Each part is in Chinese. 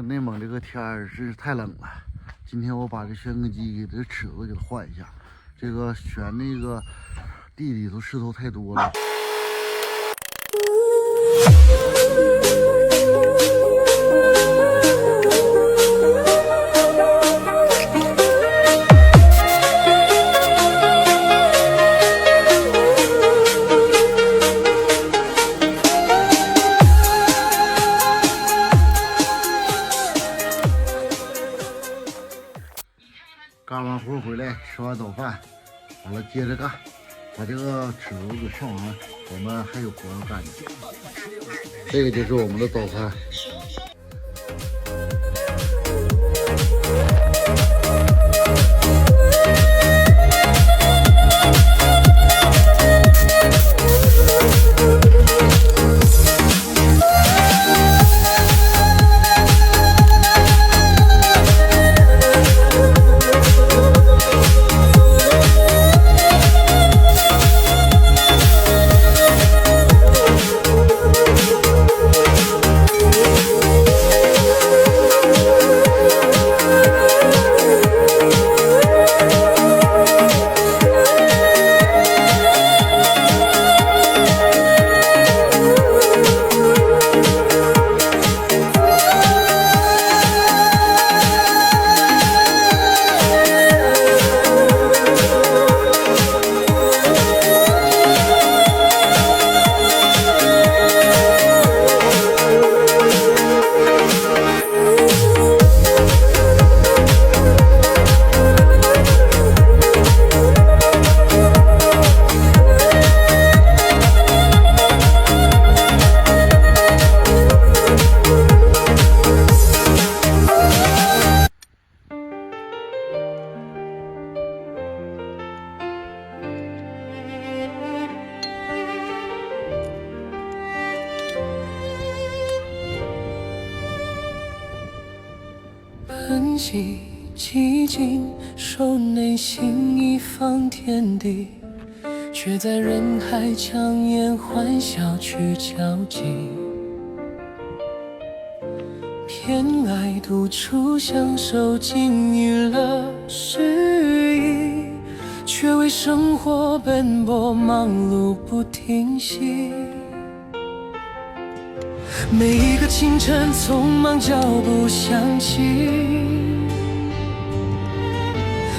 内蒙这个天儿真是太冷了。今天我把这旋耕机给这尺子给它换一下，这个旋那个地里头石头太多了。干完活回来，吃完早饭，完了接着干，把这个尺子给上完，我们还有活要干呢。这个就是我们的早餐。痕迹寂静，手内心一方天地，却在人海强颜欢笑去交集。偏爱独处享受尽予了诗意，却为生活奔波忙碌不停息。每一个清晨，匆忙脚步响起；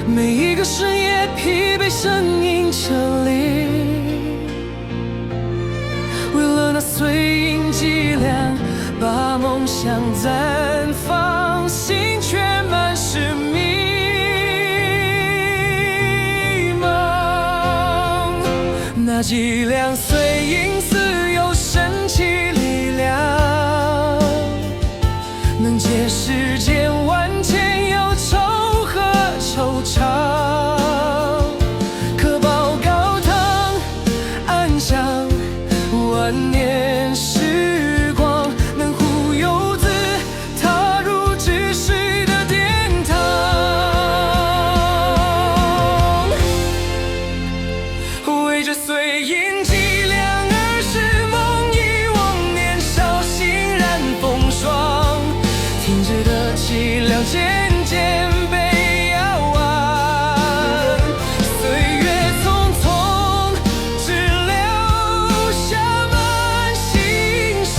每一个深夜，疲惫声音撤离。为了那碎银几两，把梦想绽放，心却满是迷茫。那几两碎银似有神奇力量，能解世间万千忧愁和惆怅。可饱高堂，安享万年时光，能护游子踏入知识的殿堂。为这碎银几两儿时梦遗忘，年少欣然风霜，停止的凄凉渐渐被遥望。岁月匆匆，只留下满心伤。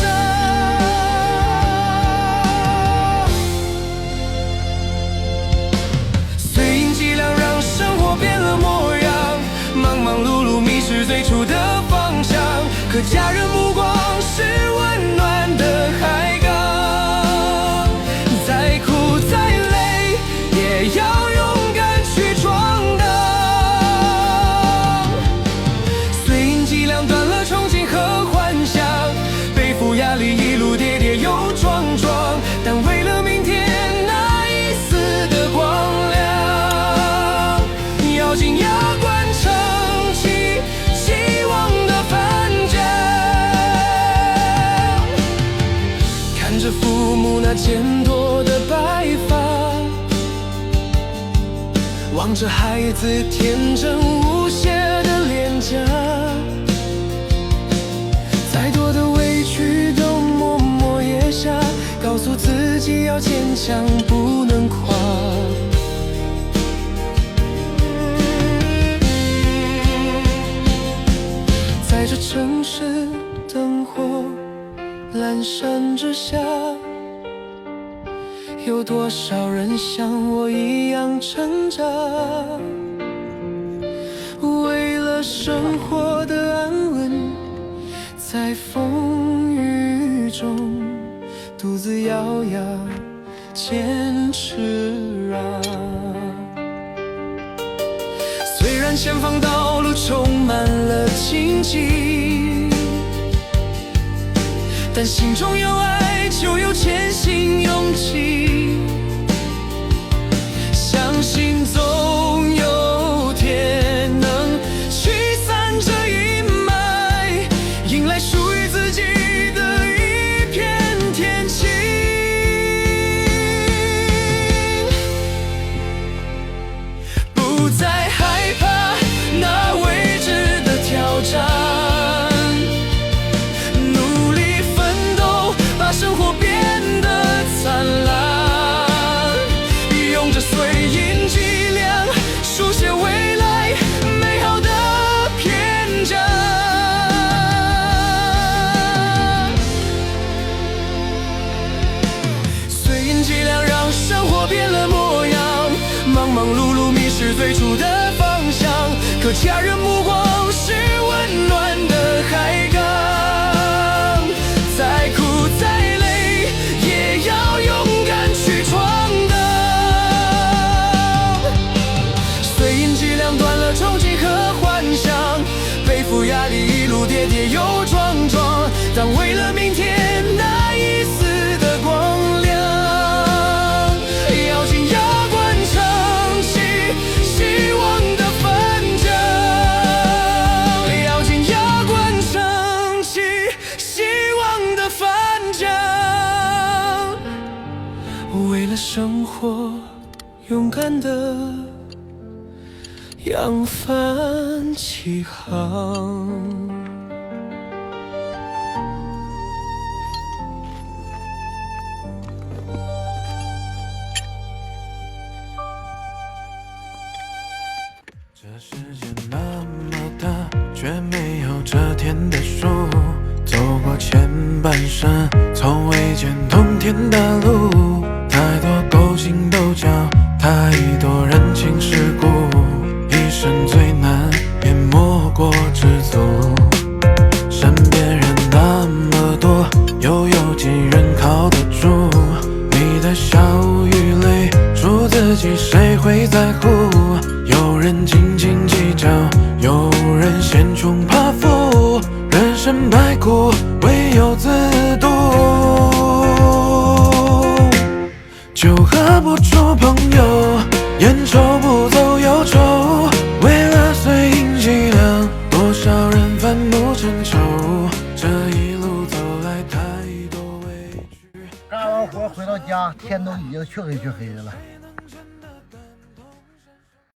碎银几两让生活变了模样，忙忙碌碌迷失最初的方向。可家人目光是温暖的海港，再苦再累也要勇敢去闯荡。碎银几两断了憧憬和幻想，背负压力一路跌跌又撞撞，但为了明天那一丝的光亮，咬紧牙关撑起希望的帆桨。看着父母那渐多的白发，望着孩子天真无邪的脸颊，再多的委屈都默默咽下，告诉自己要坚强，不能垮。在这城市灯火阑珊之下，有多少人像我一样挣扎？为了生活的安稳，在风雨中独自咬牙坚持啊。虽然前方道路充满了荆棘，但心中有爱就有前行勇气，相信总有天能驱散这阴霾，迎来属于自己的一片天晴。不再害怕那未知的挑战，努力奋斗，把生活变得灿烂，用着碎银几两，书写未来美好的篇章。碎银几两，让生活变了模样，忙忙碌碌迷失最初的方向，可家人目光是温暖的海港，再苦再累也要勇敢去闯荡。碎银几两，断了憧憬和幻想，背负压力一路跌跌又撞撞，但为了明天那一丝的光亮，咬紧牙关撑起希望的帆桨，咬紧牙关撑起希望的帆桨，为了生活勇敢的扬帆起航。这世界那么大，却没有遮天的树。走过前半生，从未见通天的路。太多勾心斗角，太多人情世故。一生最难，也莫过知足。身边人那么多，又有几人靠得住？你的笑与泪，说自己谁会在乎？有人斤斤计较，有人嫌穷怕富，人生百苦，唯有自渡。酒喝不出朋友，烟抽不走忧愁。为了碎银几两，多少人反目成仇。这一路走来，太多委屈。干完活回到家，天都已经黢黑黢黑的了。